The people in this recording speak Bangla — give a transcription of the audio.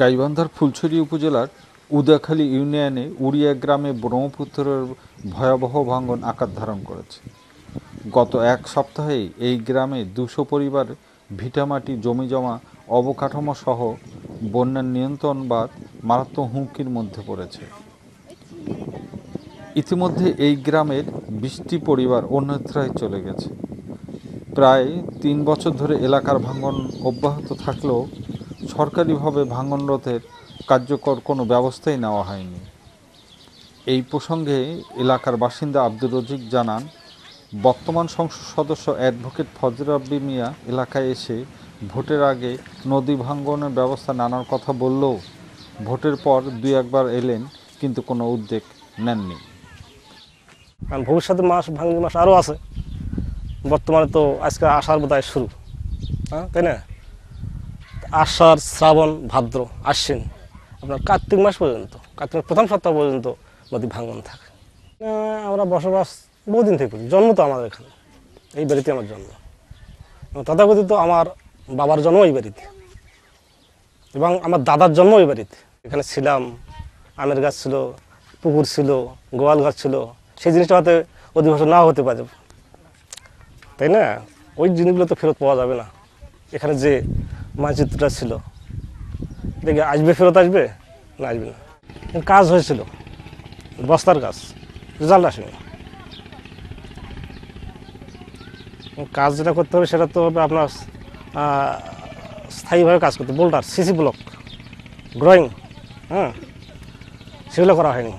গাইবান্ধার ফুলছড়ি উপজেলার উদাখালী ইউনিয়নে উড়িয়া গ্রামে ব্রহ্মপুত্রের ভয়াবহ ভাঙন আকার ধারণ করেছে। গত এক সপ্তাহেই এই গ্রামে ২০০ পরিবার ভিটামাটি, জমিজমা, অবকাঠামো সহ বন্যার নিয়ন্ত্রণ বা মারাত্মক হুমকির মধ্যে পড়েছে। ইতিমধ্যে এই গ্রামের ২০টি পরিবার অন্যত্রায় চলে গেছে। প্রায় ৩ বছর ধরে এলাকার ভাঙন অব্যাহত থাকলেও সরকারিভাবে ভাঙন রোধের কার্যকর কোনো ব্যবস্থাই নেওয়া হয়নি। এই প্রসঙ্গে এলাকার বাসিন্দা আব্দুর রজিক জানান, বর্তমান সংসদ সদস্য অ্যাডভোকেট ফজল রাব্বি মিয়া এলাকায় এসে ভোটের আগে নদী ভাঙনের ব্যবস্থা নানার কথা বললেও ভোটের পর ২-১বার এলেন, কিন্তু কোনো উদ্যোগ নেননি। কারণ ভবিষ্যতে ভাঙন মাস আরও আছে। বর্তমানে তো আজকে আষাঢ় বোধহয় শুরু, তাই না? আষাঢ়, শ্রাবণ, ভাদ্র, আশ্বিন, আপনার কার্তিক মাস পর্যন্ত, কার্তিক প্রথম সপ্তাহ পর্যন্ত নদী ভাঙন থাকে। আমরা বসবাস বহুদিন থেকে করি, জন্ম তো আমাদের এখানে, এই বাড়িতে আমার জন্ম। তথাকথিত আমার বাবার জন্ম এই বাড়িতে এবং আমার দাদার জন্ম এই বাড়িতে। এখানে ছিলাম, আমের গাছ ছিল, পুকুর ছিল, গোয়াল গাছ ছিল। সেই জিনিসটা হয়তো অধিবাসন নাও হতে পারে, তাই না? ওই জিনিসগুলো তো ফেরত পাওয়া যাবে না। এখানে যে মানচিত্রটা ছিল, দেখে আসবে, ফেরত আসবে না, আসবে না। কাজ হয়েছিল, বস্তার কাজ, রেজাল্ট আসেনি। কাজ যেটা করতে হবে সেটা তো হবে আপনার স্থায়ীভাবে কাজ করতে, বোল্ডার, সিসি ব্লক, গ্রোয়িং, সেগুলো করা হয়নি।